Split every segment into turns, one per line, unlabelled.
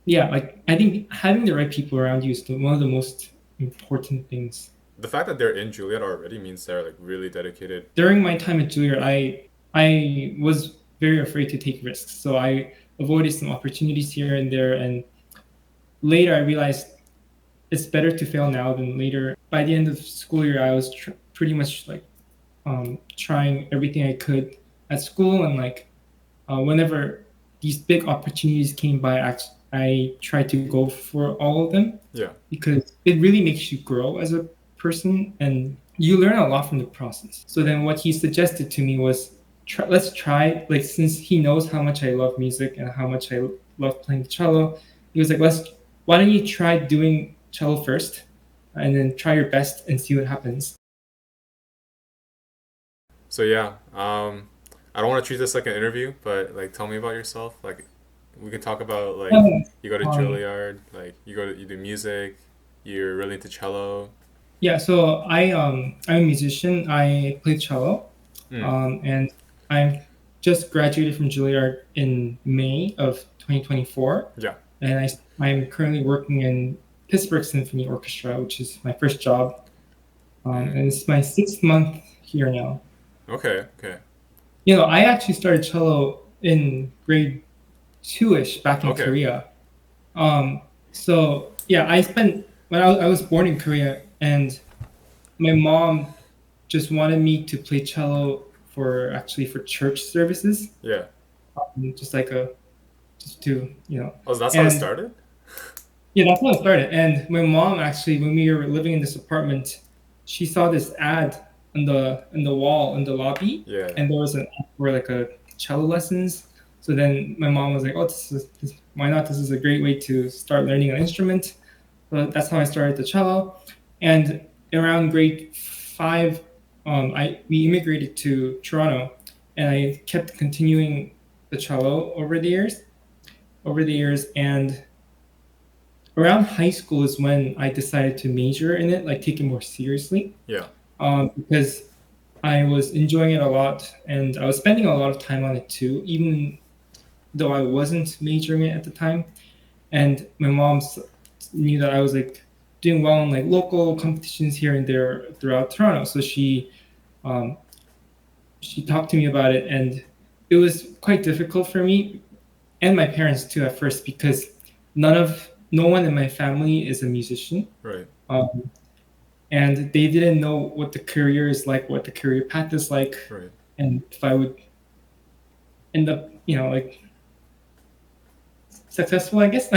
yeah, like I think having the right people around you is one of the most important things.
The fact that they're in Juilliard already means they're like really dedicated.
During my time at Juilliard, I was very afraid to take risks, so I avoided some opportunities here and there. And later, I realized it's better to fail now than later. By the end of the school year, I was pretty much like trying everything I could at school, and like whenever these big opportunities came by, I tried to go for all of them
Yeah.
because it really makes you grow as a person and you learn a lot from the process. So then what he suggested to me was let's try, like, since he knows how much I love music and how much I love playing the cello, he was like, why don't you try doing cello first and then try your best and see what happens.
So yeah, I don't want to treat this like an interview, but like, tell me about yourself. Like, we can talk about like
Um,
you go to
um,
Juilliard, like you do music, you're really into cello.
yeah, so I'm a musician. I play cello,
Mm,
and I'm just graduated from Juilliard in May of 2024,
yeah.
and I'm currently working in Pittsburgh Symphony Orchestra, which is my first job,
Mm,
and it's my 6th month here now.
okay. Okay.
You know, I actually started cello in grade two-ish back in
Okay.
Korea. So yeah, I spent when I was born in Korea, and my mom just wanted me to play cello for church services,
Yeah.
just like a just to
Oh, that's how it
and
started.
yeah, that's how it started. And my mom actually, when we were living in this apartment, she saw this ad on the wall in the lobby,
Yeah.
and there was an ad for like a cello lessons. So then my mom was like, "Oh, why not? This is a great way to start learning an instrument." So that's how I started the cello. And around grade five, I we immigrated to Toronto, and I kept continuing the cello over the years, and around high school is when I decided to major in it, like take it more seriously,
Yeah.
because I was enjoying it a lot and I was spending a lot of time on it too, even though I wasn't majoring it at the time. And my mom knew that I was like doing well in like local competitions here and there throughout Toronto, so um, she talked to me about it, and it was quite difficult for me and my parents too at first because no one in my family is a musician.
Right.
Um, and they didn't know what the career is like, what the career path is like,
Right.
and if I would end up, like successful, I guess.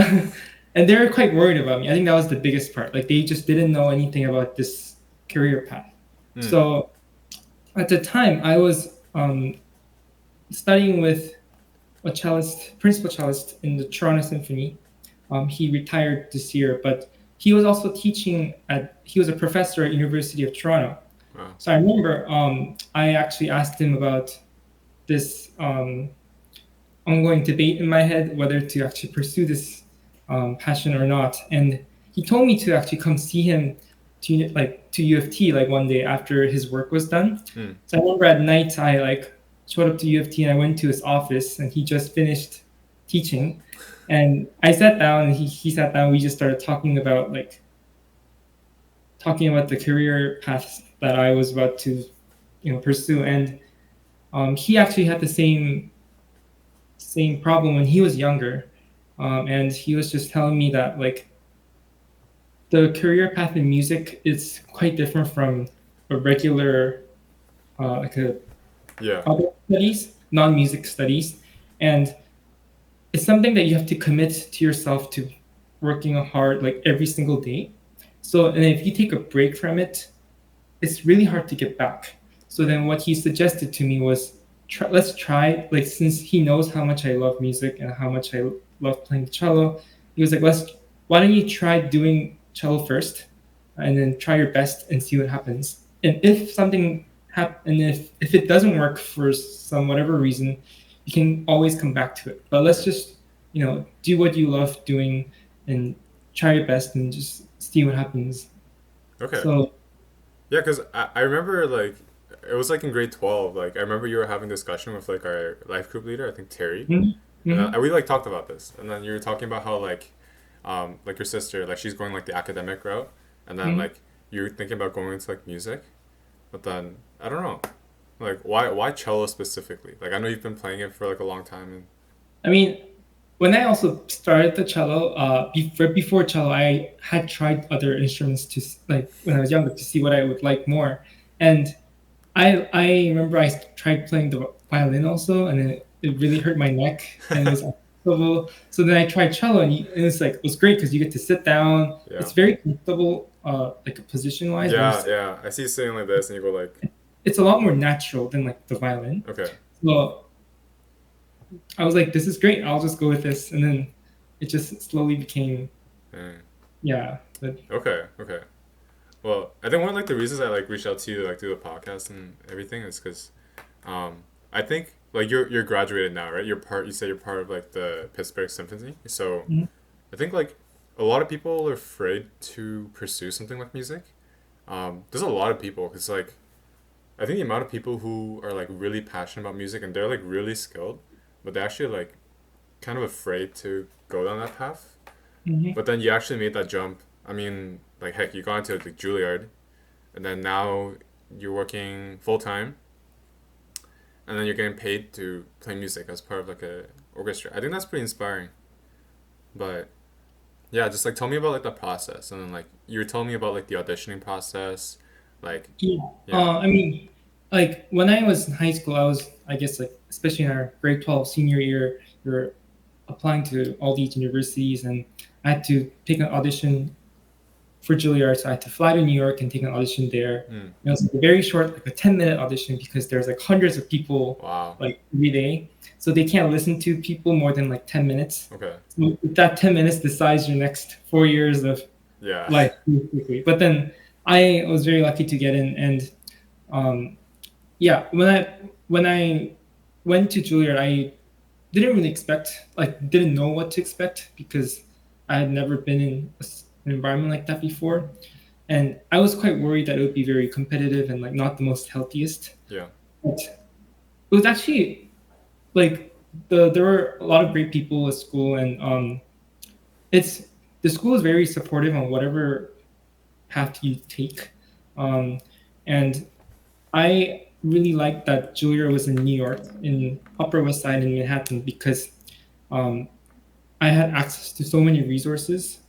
And they were quite worried about me. I think that was the biggest part. Like they just didn't know anything about this career path.
Mm,
So at the time, I was studying with a principal cellist in the Toronto Symphony. He retired this year, but he was also teaching he was a professor at University of Toronto.
wow.
So I remember I actually asked him about this ongoing debate in my head whether to actually pursue this passion or not, and he told me to actually come see him to U of T like one day after his work was done.
Mm,
So I remember at night I like showed up to U of T and I went to his office and he just finished teaching, and I sat down and he sat down. We just started talking about the career path that I was about to pursue, and he actually had the same problem when he was younger, and he was just telling me that like the career path in music is quite different from a regular like a
yeah.
other studies, non-music studies, and it's something that you have to commit to yourself to working hard like every single day. So and if you take a break from it, it's really hard to get back. So then what he suggested to me was let's try, like, since he knows how much I love music and how much I love playing the cello, he was like, why don't you try doing cello first and then try your best and see what happens. And if and if it doesn't work for some whatever reason, you can always come back to it. But let's
Right.
just, do what you love doing and try your best and just see what happens.
Okay.
So
Yeah, because I remember like it was like in grade 12. Like I remember you were having discussion with like our life group leader, I think Terry,
mhm.
And
Hmm.
we like talked about this, and then you were talking about how like your sister, like she's going like the academic route, and then
Hmm.
like you're thinking about going into like music, but then I don't know, like why cello specifically? Like I know you've been playing it for like a long time, and
I mean, when I also started the cello, before cello, I had tried other instruments like when I was younger to see what I would like more. And I remember I tried playing the violin also, and it really hurt my neck and it was uncomfortable. So then I tried cello, and it's like it was great because you get to sit down.
yeah,
It's very comfortable, like position wise, very
yeah,
stable.
yeah. I see you sitting like this, and you go like,
It's a lot more natural than like the violin.
okay,
So I was like, this is great. I'll just go with this, and then it just slowly became
mm,
yeah. But
okay, okay. Well, I think one of like the reasons I like reached out to you like do the podcast and everything is because I think like you're graduated now, right? You're part. You say you're part of like the Pittsburgh Symphony. So
mhm,
I think like a lot of people are afraid to pursue something like music. There's a lot of people because like I think the amount of people who are like really passionate about music and they're like really skilled, but they're actually like kind of afraid to go down that path.
mhm.
But then you actually made that jump. I mean, like heck, you got into like Juilliard, and then now you're working full time, and then you're getting paid to play music as part of like a orchestra. I think that's pretty inspiring. But yeah, just like tell me about like the process, and then like you were telling me about like the auditioning process, like
Yeah.
yeah,
I mean, like when I was in high school, I was, I guess, like especially in our grade 12 senior year, you're applying to all these universities, and I had to take an audition for Juilliard. So I had to fly to New York and take an audition there.
mm,
It was like a very short, like a 10-minute audition because there's like hundreds of people
wow,
like every day. So they can't listen to people more than like 10 minutes.
okay,
So that 10 minutes decides your next 4 years of
yeah,
life, basically. But then I was very lucky to get in, and um, yeah, when I went to Juilliard, I didn't really expect, like, didn't know what to expect because I had never been in an environment like that before, and I was quite worried that it would be very competitive and like not the most healthiest.
yeah,
But it was actually like there were a lot of great people at school, and it's the school is very supportive on whatever path you take, um, and I really liked that Julia was in New York, in Upper West Side in Manhattan, because um, I had access to so many resources.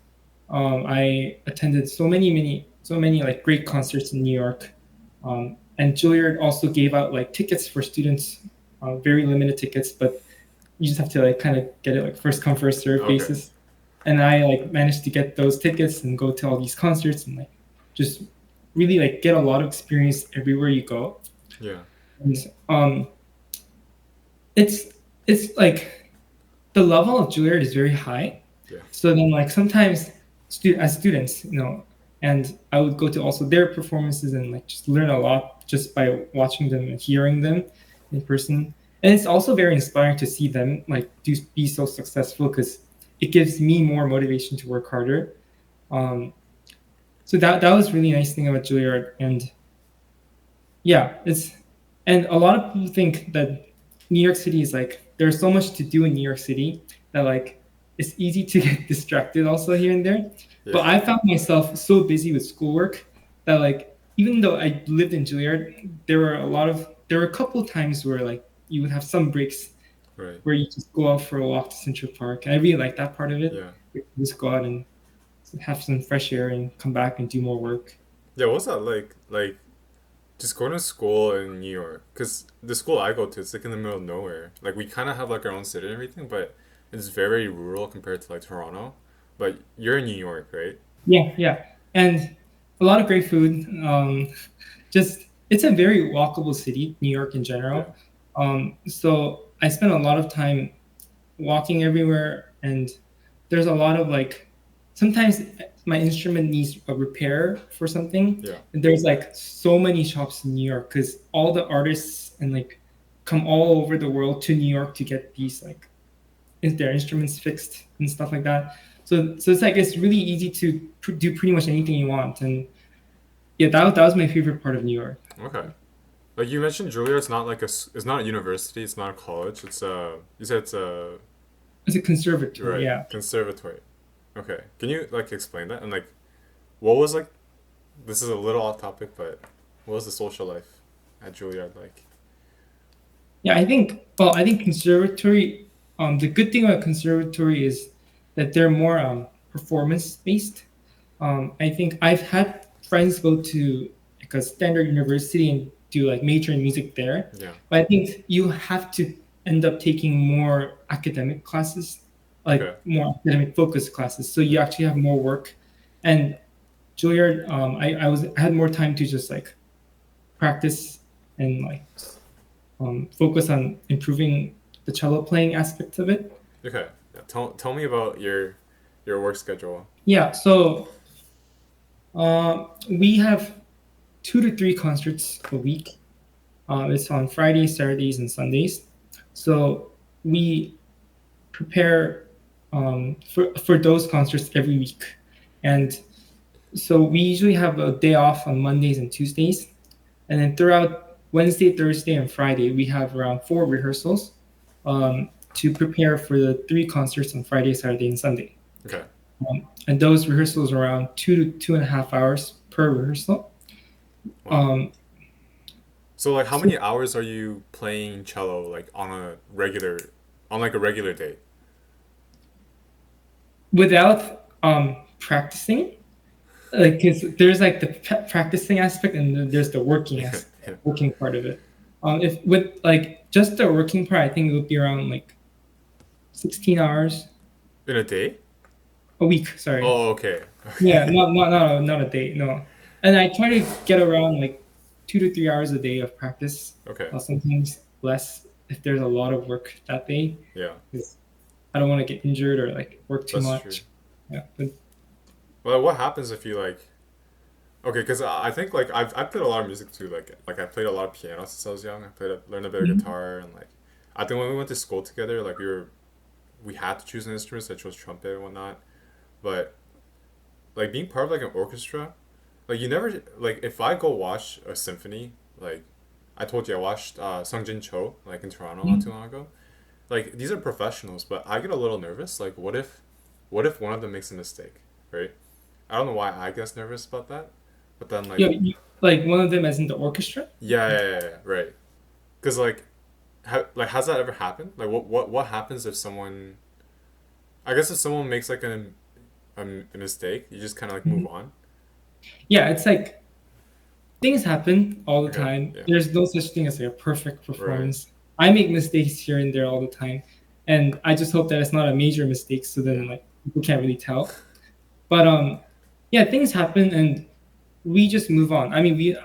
I attended so many like great concerts in New York, and Juilliard also gave out like tickets for students, very limited tickets, but you just have to like kind of get it like first come first serve
okay,
basis. And I like managed to get those tickets and go to all these concerts and like just really like get a lot of experience everywhere you go.
yeah,
And it's it's like the level of Juilliard is very high.
yeah,
So then like sometimes as students, and I would go to also their performances and like just learn a lot just by watching them and hearing them in person. And it's also very inspiring to see them like be so successful because it gives me more motivation to work harder. Um, so that was really nice thing about Juilliard, and yeah, it's and a lot of people think that New York City is like there's so much to do in New York City that like it's easy to get distracted also here and there.
yeah,
But I found myself so busy with schoolwork that like even though I lived in Juilliard, there were a couple of times where like you would have some breaks
right,
where you just go out for a walk to Central Park. And I really like that part of it.
yeah.
You just go out and have some fresh air and come back and do more work.
Yeah, what's that like? Like just going to school in New York, because the school I go to, it's like in the middle of nowhere. Like we kind of have like our own city and everything, but it's very rural compared to like Toronto. But you're in New York, right?
Yeah, yeah, and a lot of great food. Just it's a very walkable city, New York in
Yeah,
general. So I spent a lot of time walking everywhere, and there's a lot of like sometimes my instrument needs a repair for something,
yeah,
and there's like so many shops in New York because all the artists and like come all over the world to New York to get these like their instruments fixed and stuff like that. So it's like it's really easy to do pretty much anything you want, and yeah, that was my favorite part of New York.
okay. Like you mentioned, Juilliard, it's not like it's not a university, it's not a college. It's you said it's a
It's a conservatory,
Right,
yeah.
conservatory. Okay, can you like explain that and like what was like? This is a little off topic, but what was the social life at Juilliard like?
Yeah, I think conservatory, the good thing about conservatory is that they're more performance based. I think I've had friends go to like a standard university and do like major in music there,
Yeah.
but I think you have to end up taking more academic classes,
Okay.
like more academic focused classes. So you actually have more work. And Juilliard, I had more time to just like practice and like focus on improving the cello playing aspects of it.
Okay. Yeah, tell me about your work schedule.
Yeah, so we have 2 to 3 concerts a week. It's on Fridays, Saturdays, and Sundays. So we prepare for those concerts every week, and so we usually have a day off on Mondays and Tuesdays, and then throughout Wednesday, Thursday, and Friday, we have around 4 rehearsals to prepare for the 3 concerts on Friday, Saturday, and Sunday.
Okay.
And those rehearsals are around 2 to 2.5 hours per rehearsal.
Wow.
Um,
So like how
so
many hours are you playing cello like on like a regular day?
without practicing, like, cause there's like the practicing aspect and then there's the
Yeah. Yeah.
working part of it. If with like just the working part, I think it would be around like 16 hours
In a day?
a week. Sorry.
Oh, okay.
Yeah,
Okay.
not a day. No, and I try to get around like 2 to 3 hours a day of practice.
Okay.
Sometimes less if there's a lot of work that day,
Yeah.
because I don't want to get injured or like work too
That's true.
much. Yeah, but
Well, what happens if you like okay, because I think like I played a lot of music too. Like I played a lot of piano since I was young. Learned a bit of
Mhm.
guitar and like I think when we went to school together, like we had to choose an instrument, so I chose trumpet and whatnot. But like being part of like an orchestra, like you never like if I go watch a symphony, like I told you I watched Sung Jin Cho like in Toronto not too long ago. Like these are professionals, but I get a little nervous. Like what if one of them makes a mistake, right? I don't know why I get nervous about that, but then like
like one of them as in the orchestra.
right. Because like like has that ever happened? Like what happens if someone? I guess if someone makes like a mistake, you just kind of like move
Mhm.
on.
Yeah, it's like things happen all the
Okay,
time.
yeah,
There's no such thing as like a perfect
right,
performance. I make mistakes here and there all the time, and I just hope that it's not a major mistake. So
yeah,
then like people can't really tell. But yeah, things happen, and we just move on. I mean,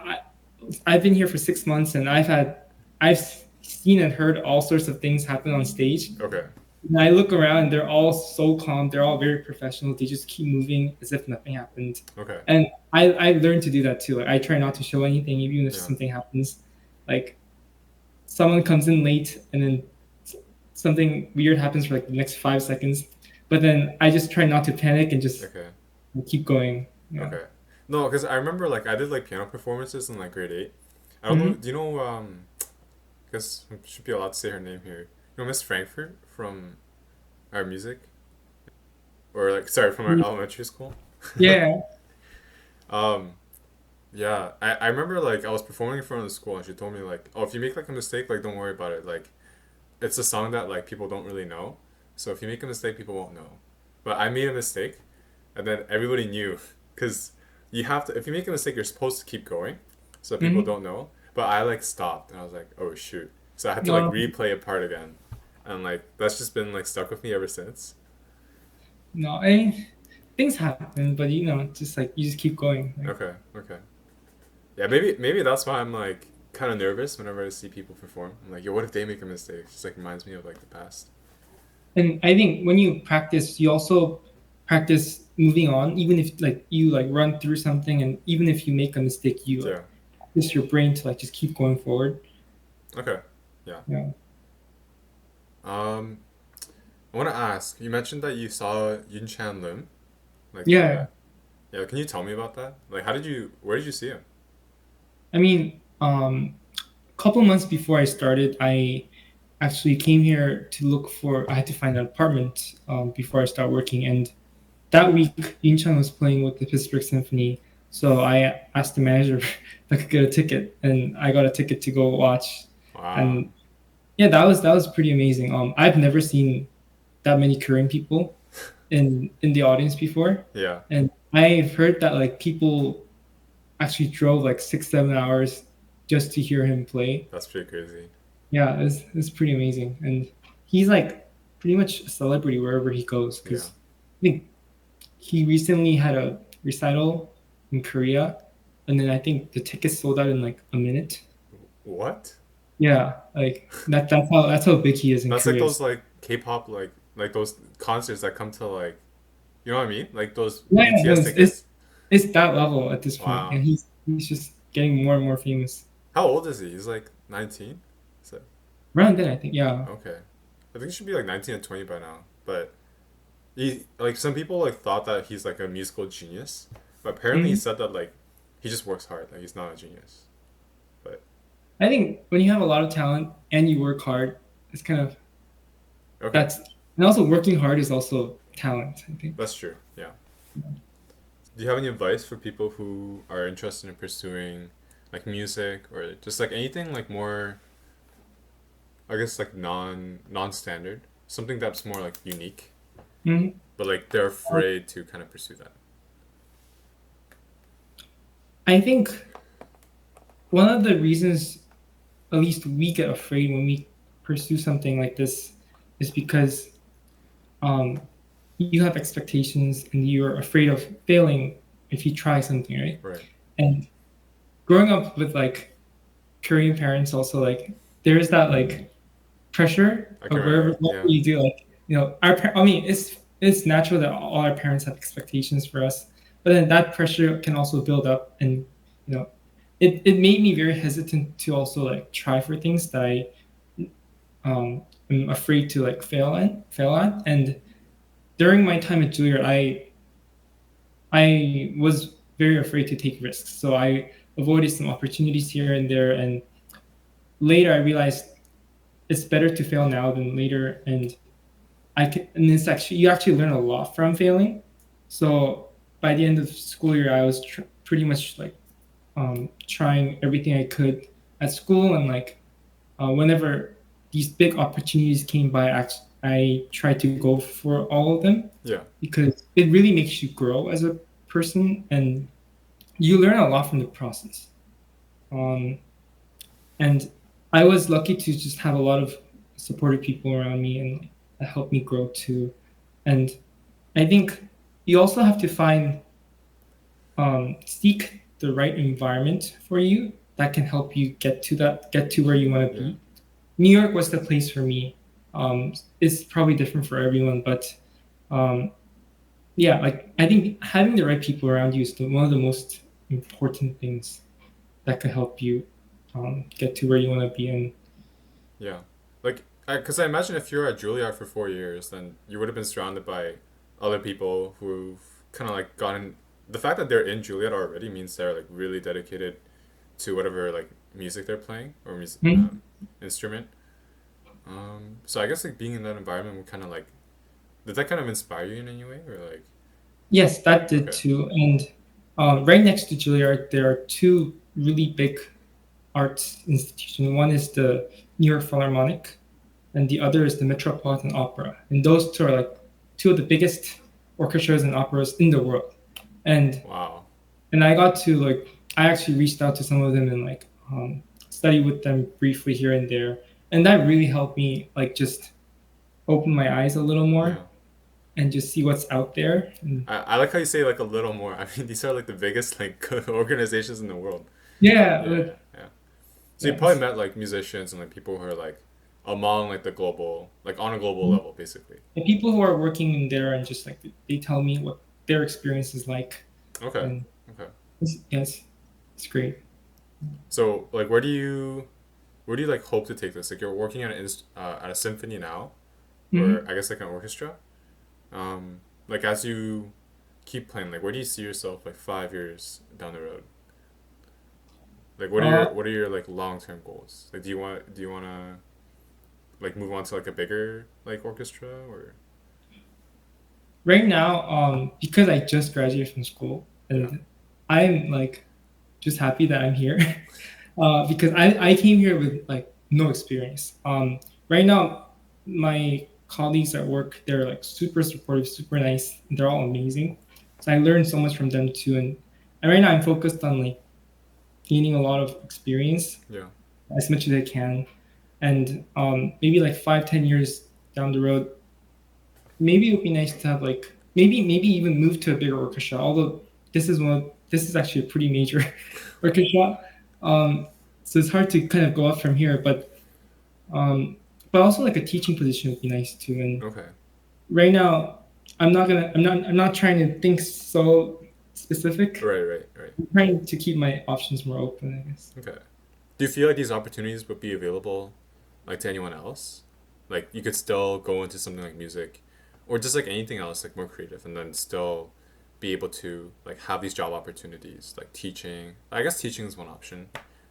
I've been here for 6 months, and I've seen and heard all sorts of things happen on stage.
okay,
And I look around, and they're all so calm. They're all very professional. They just keep moving as if nothing happened.
okay,
And I learned to do that too. Like, I try not to show anything, even if
yeah,
something happens. Like someone comes in late, and then something weird happens for like the next 5 seconds. But then I just try not to panic and just
okay,
keep going. Yeah.
okay. No, because I remember like I did like piano performances in like grade 8. I don't know.
Hmm.
Do you know? I guess I should be allowed to say her name here. You know Miss Frankfurt from our music, or like sorry from our elementary school.
Yeah.
Um, yeah, I remember like I was performing in front of the school and she told me like, oh, if you make like a mistake, like don't worry about it. Like it's a song that like people don't really know. So if you make a mistake, people won't know. But I made a mistake and then everybody knew cuz you have to if you make a mistake, you're supposed to keep going so people
Hmm.
don't know. But I like stopped and I was like, "Oh shoot." So I had to like
No,
replay a part again. And like that's just been like stuck with me ever since.
no. Things happen, but just like you just keep going. Like,
Okay, okay. Yeah, maybe that's why I'm like kind of nervous whenever I see people perform. I'm like, yo, what if they make a mistake? It just like reminds me of like the past.
and I think when you practice, you also practice moving on. Even if like you like run through something, and even if you make a mistake, you like
Yeah.
practice your brain to like just keep going forward.
Okay. Yeah.
Yeah.
Um, I want to ask. You mentioned that you saw Yun Chan Lim. Like,
Yeah.
yeah. Can you tell me about that? Like, how did you? Where did you see him?
I mean, a couple months before I started, actually came here to look for. I had to find an apartment before I start working, and that week Yinchun was playing with the Pittsburgh Symphony. So I asked the manager if I could get a ticket, and I got a ticket to go watch.
Wow.
And yeah, that was pretty amazing. I've never seen that many Korean people in the audience before,
Yeah,
and I've heard that like people actually drove like 6 7 hours just to hear him play.
that's pretty crazy.
Yeah, it's pretty amazing, and he's like pretty much a celebrity wherever he goes
Yeah.
because I think he recently had a recital in Korea, and then I think the tickets sold out in like a minute.
What?
Yeah, like that's how big he is in
That's like
Korea.
those like K-pop like those concerts that come to like you know what I mean? Like those
Yeah, yeah, no,
BTS
it's
tickets.
it's that level at this point,
Wow.
and he's just getting more and more famous.
How old is he? He's like 19? So,
Around then, I think, yeah.
okay. I think he should be like 19 and 20 by now. But he like some people like thought that he's like a musical genius, but apparently he
Mhm.
said that like he just works hard, like he's not a genius. But
I think when you have a lot of talent and you work hard, it's kind of
okay,
that's and also working hard is also talent, I think.
that's true. Yeah. Do you have any advice for people who are interested in pursuing like music or just like anything like more I guess like non-standard, something that's more like unique,
Mhm.
but like they're afraid to kind of pursue that.
I think one of the reasons, at least we get afraid when we pursue something like this, is because um, you have expectations and you're afraid of failing if you try something, right?
Right.
And growing up with like Korean parents, also like there is that like pressure
I can
of wherever
relate.
what
Yeah.
you do. Like I mean, it's natural that all our parents have expectations for us, but then that pressure can also build up, and you know, it made me very hesitant to also like try for things that I am afraid to like fail at. And during my time at Juilliard, I was very afraid to take risks, so I avoided some opportunities here and there. And later, I realized it's better to fail now than later, and and it's actually you actually learn a lot from failing. So by the end of the school year, I was pretty much like trying everything I could at school, and like whenever these big opportunities came by, I tried to go for all of them
Yeah.
because it really makes you grow as a person, and you learn a lot from the process. Um, and I was lucky to just have a lot of supportive people around me, and that helped me grow too. And I think you also have to seek the right environment for you that can help you get to where you want to
Yeah.
be. New York was the place for me. It's probably different for everyone, but um, yeah, like I think having the right people around you is one of the most important things that could help you get to where you want to be. And
Yeah. Like, because I imagine if you're at Juilliard for 4 years, then you would have been surrounded by other people who've kind of like gotten. The fact that they're in Juilliard already means they're like really dedicated to whatever like music they're playing or music
Mhm.
instrument. So I guess like being in that environment would kind of like did that kind of inspire you in any way or like
Yes, that did
okay
too. And right next to Juilliard, there are two really big arts institutions. One is the New York Philharmonic, and the other is the Metropolitan Opera. And those two are like two of the biggest orchestras and operas in the world. And
wow
I got to like I actually reached out to some of them and like study with them briefly here and there, and that really helped me like just open my eyes a little
yeah
more and just see what's out there. And
I like how you say like a little more. I mean these are like the biggest like organizations in the world.
yeah,
Yeah, yeah. So you
yeah,
probably met like musicians and like people who are like among like the global like on a global level basically.
the people who are working in there and just like they tell me what their experience is like,
Okay.
and
Okay.
yes, it's great.
So like where do you like hope to take this? Like you're working at a symphony now, or
Hmm.
I guess like an orchestra. Like as you keep playing, like where do you see yourself like 5 years down the road? Like
Uh,
what are your like long term goals? Like do you want to like move on to like a bigger like orchestra or
Right now, because I just graduated from school
yeah.
and I'm like just happy that I'm here. Because I came here with like no experience. Right now, my colleagues at work, they're like super supportive, super nice. They're all amazing. So I learned so much from them too. And right now I'm focused on like gaining a lot of experience
Yeah.
as much as I can. And maybe like 5, 10 years down the road, maybe it would be nice to have like maybe even move to a bigger orchestra. Although this is actually a pretty major orchestra, so it's hard to kind of go up from here. Um, but also like a teaching position would be nice too. And
Okay.
right now, I'm not trying to think so specific.
Right, right, right.
I'm trying to keep my options more open, I guess.
Okay. Do you feel like these opportunities would be available like to anyone else? Like you could still go into something like music or just like anything else like more creative and then still be able to like have these job opportunities like teaching. I guess teaching is one option,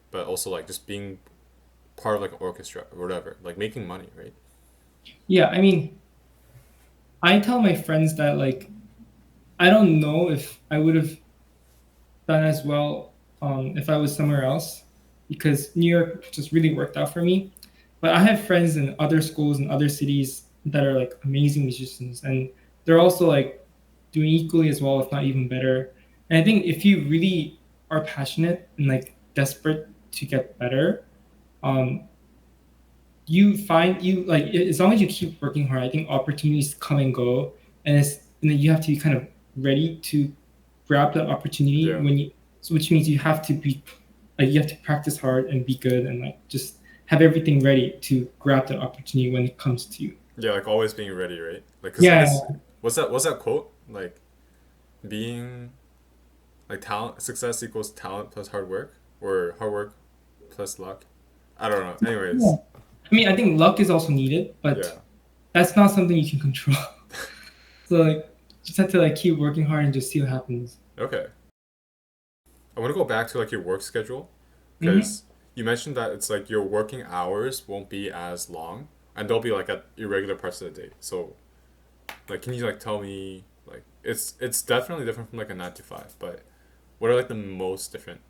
but also like just being part of like an orchestra or whatever, like making money, right?
Yeah, I mean, I tell my friends that like I don't know if I would have done as well if I was somewhere else because New York just really worked out for me. But I have friends in other schools in other cities that are like amazing musicians, and they're also like doing equally as well, if not even better. And I think if you really are passionate and like desperate to get better, um, you find you like as long as you keep working hard. I think opportunities come and go, and then you have to be kind of ready to grab the opportunity
Yeah.
when you so which means you have to be like you have to practice hard and be good and like just have everything ready to grab that opportunity when it comes to you.
Yeah, like always being ready, right? Like cuz I
Yeah,
guess what's that quote? Like being like talent success equals talent plus hard work or hard work plus luck. I don't know.
yeah.
Anyways,
I mean, I think luck is also needed, but
yeah.
that's not something you can control. So like just have to like keep working hard and just see what happens.
Okay. I want to go back to like your work schedule
Hmm.
because you mentioned that it's like your working hours won't be as long and they'll be like at irregular parts of the day. So like can you like tell me like it's definitely different from like a 9 to 5, but what are like the most different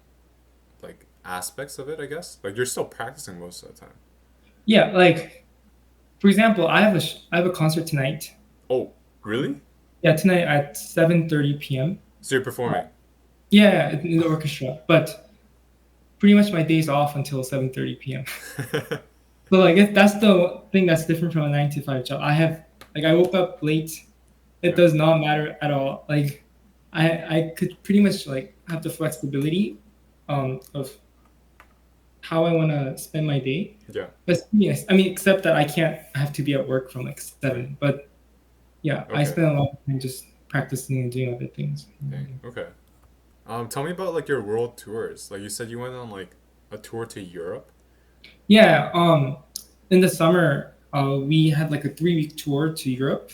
like aspects of it, I guess? Like you're still practicing most of the time.
Yeah, like for example, I have a concert tonight.
Oh, really?
Yeah, tonight at 7:30 p.m.
So you're
Uh,
performing.
yeah, in the orchestra, but pretty much my day's off until 7:30 p.m. So like that's the thing that's different from a 9 to 5 job. I woke up late. It
Yeah.
does not matter at all. Like I could pretty much like have the flexibility of how I want to spend my day.
Yeah.
But yes, I mean except that I have to be at work from like 7. But yeah, I
Okay.
spend a lot of time just practicing and doing other things.
Dang. Okay. Tell me about like your world tours. Like you said you went on like a tour to Europe.
Yeah, in the summer, we had like a 3 week tour to Europe.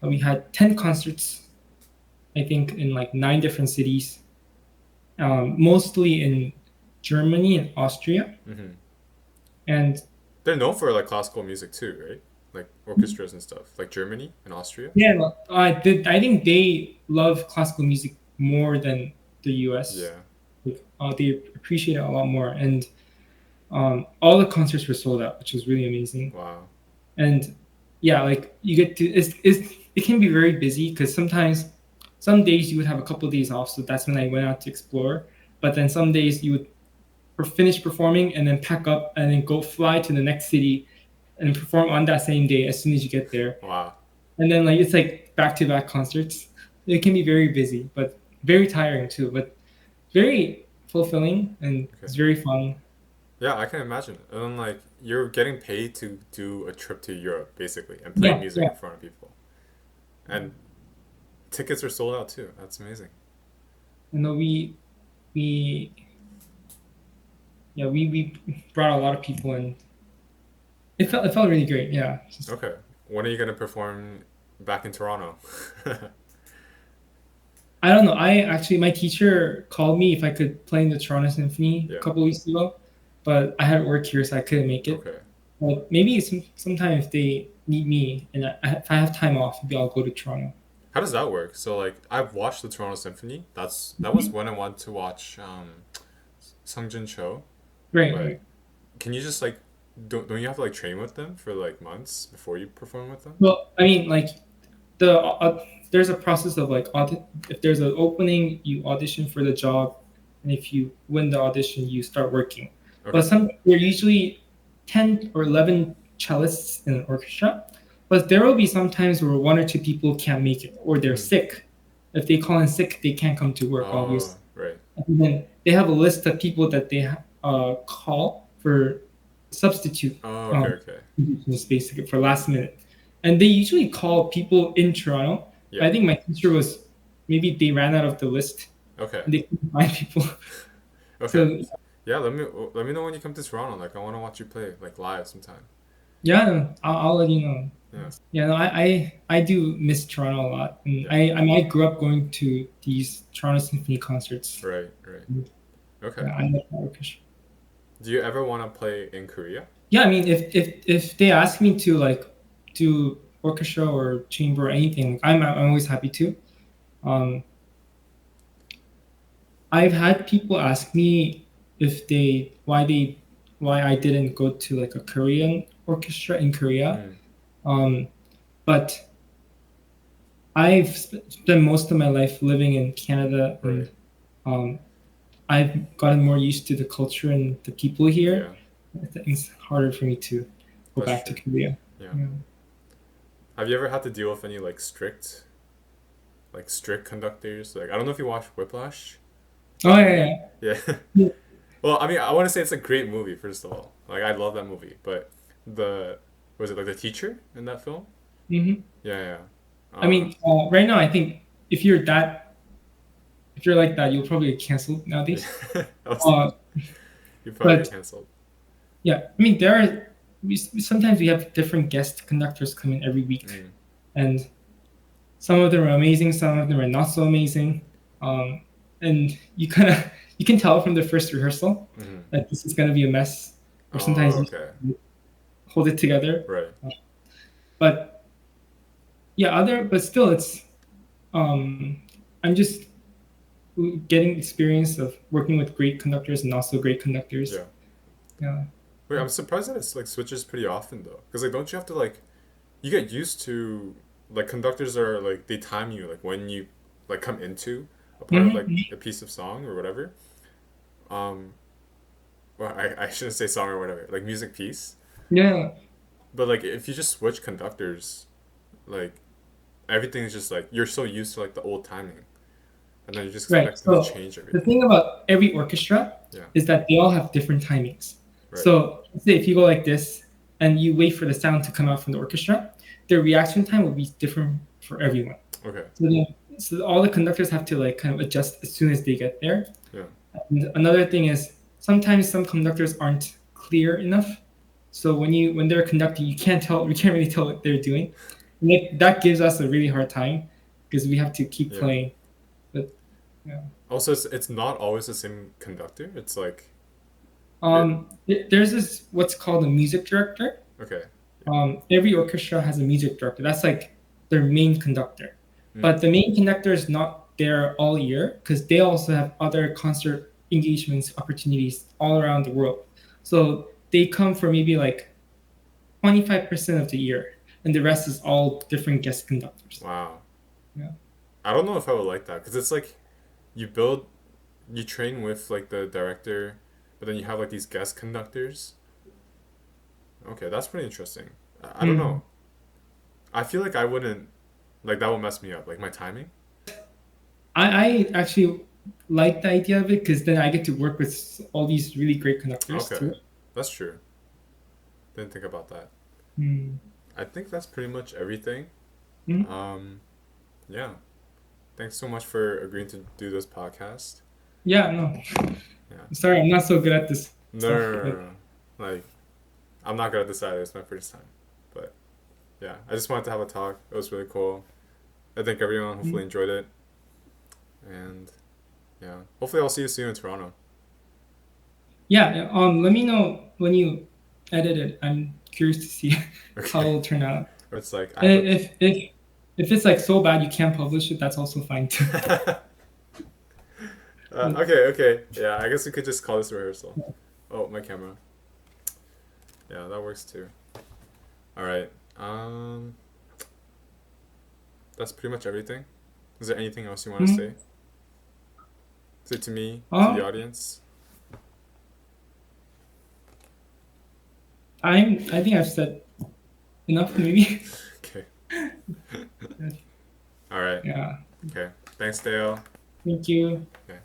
We had 10 concerts, I think, in like 9 different cities, mostly in Germany and Austria.
Mm-hmm.
And
They're known for like classical music too, right? Like orchestras and stuff. Like Germany and Austria.
yeah, I think they love classical music more than the US.
Yeah.
Like, they appreciate it a lot more. And all the concerts were sold out, which was really amazing.
Wow.
And yeah, like you get to it can be very busy because sometimes some days you would have a couple of days off, so that's when I went out to explore. But then some days you would finish performing and then pack up and then go fly to the next city and perform on that same day as soon as you get there.
Wow.
And then like it's like back to back concerts. It can be very busy, but very tiring too, but very fulfilling and
Okay.
it's very fun.
Yeah, I can imagine. And then like you're getting paid to do a trip to Europe basically and play
Yeah,
music
yeah.
in front of people. And tickets are sold out too. That's amazing.
You know, we yeah, we brought a lot of people and it felt really great. Yeah. Just,
Okay. When are you gonna perform back in Toronto?
I don't know. I actually my teacher called me if I could play in the Toronto Symphony a
Yeah.
couple weeks ago, but I had work here so I couldn't make it.
Okay.
Like maybe sometime if they need me and if I have time off, maybe I'll go to Toronto.
How does that work? So like I've watched the Toronto Symphony. That was when I wanted to watch Sung Cho.
Right,
But
right.
can you just like don't you have to like train with them for like months before you perform with them?
Well, I mean, like there's a process of like if there's an opening, you audition for the job, and if you win the audition, you start working. But
Okay.
there are usually 10 or 11 cellists in an orchestra, but there will be some times where one or two people can't make it or they're
Mm.
sick. If they call in sick, they can't come to work,
Oh,
obviously.
right.
And then they have a list of people that they call for substitute
Oh, okay,
um,
okay.
positions, basically for last minute. And they usually call people in Toronto.
Yeah.
I think my teacher was maybe they ran out of the list
Okay.
and they couldn't find people.
Okay.
So
Yeah, let me know when you come to Toronto. Like I want to watch you play like live sometime.
yeah, I'll let you know.
Yeah.
Yeah, no, I do miss Toronto a lot, and
Yeah.
I grew up going to these Toronto Symphony concerts.
Right, right. Okay.
Yeah, I love that orchestra.
Do you ever want to play in Korea?
Yeah, I mean, if they ask me to like do orchestra or chamber or anything, I'm always happy to. Um, I've had people ask me if why I didn't go to like a Korean orchestra in Korea.
Mm,
Um, but I've spent most of my life living in Canada,
right.
and um, I've gotten more used to the culture and the people
Yeah,
here. I think it's harder for me to go
that's
back to
true.
Korea.
Yeah.
Yeah.
Have you ever had to deal with any like strict conductors? Like I don't know if you watched Whiplash.
Oh yeah,
Yeah.
yeah.
Well, I mean, I want to say it's a great movie, first of all. Like, I love that movie. But the, was it like the teacher in that film?
Hmm.
Yeah, yeah.
I mean, right now I think if you're that if you're like that, you'll probably get canceled
Yeah.
nowadays.
I was
Uh,
thinking, you probably get
but
canceled.
yeah, I mean there are sometimes we have different guest conductors come in every week,
Mm.
and some of them are amazing, some of them are not so amazing, and you kind of you can tell from the first rehearsal
Mm-hmm.
that this is going to be a mess, or sometimes
Oh,
you
okay.
hold it together.
Right.
But yeah, but still, it's um, I'm just getting experience of working with great conductors and also great conductors.
Yeah.
Yeah.
Wait, I'm surprised that it's like switches pretty often though. Because like, don't you have to like, you get used to, like conductors are like, they time you like when you like come into a part of like
Hmm.
a piece of song or whatever. Um, well, I shouldn't say song or whatever, like music piece.
Yeah.
But like if you just switch conductors, like everything's just like you're so used to like the old timing, and then you just
Right.
expect them to
So
change
the
everything.
thing about every orchestra
Yeah.
is that they all have different timings.
Right.
So let's say if you go like this and you wait for the sound to come out from the orchestra, their reaction time will be different for everyone.
Okay.
So all the conductors have to like kind of adjust as soon as they get there.
Yeah.
And another thing is sometimes some conductors aren't clear enough. So when they're conducting, you can't really tell what they're doing. And that gives us a really hard time because we have to keep
Yeah.
playing. But yeah.
Also, it's not always the same conductor. It's like it.
There's this what's called a music director.
Okay.
Every orchestra has a music director. That's like their main conductor.
Mm.
But the main conductor is not there all year because they also have other concert engagements, opportunities all around the world. So they come for maybe like 25% of the year, and the rest is all different guest conductors.
Wow.
Yeah.
I don't know if I would like that because it's like you build, you train with like the director, but then you have like these guest conductors. Okay, that's pretty interesting. I don't
Mm.
know. I feel like I wouldn't like that would mess me up, like my timing.
I actually like the idea of it because then I get to work with all these really great conductors
Okay,
too.
that's true. Didn't think about that.
Mm.
I think that's pretty much everything.
Mm.
Um, yeah. Thanks so much for agreeing to do this podcast.
Yeah, no.
Yeah.
Sorry, I'm not so good at this
No, no,
stuff.
no, no, no. Like, I'm not good at this either. It's my first time. But yeah, I just wanted to have a talk. It was really cool. I think everyone hopefully enjoyed it. And yeah, hopefully I'll see you soon in Toronto.
Yeah, let me know when you edit it. I'm curious to see how
Okay.
it'll turn out.
Or it's like I
And
have a.
if it's like so bad you can't publish it, that's also fine too.
Okay, okay. Yeah, I guess we could just call this a rehearsal. Oh, my camera. Yeah, that works too. All right. That's pretty much everything. Is there anything else you want to say?
Mhm.
Say to me, to the
Uh,
audience?
I think I've said enough maybe.
Okay. All right.
Yeah.
Okay. Thanks, Dale.
Thank you.
Okay.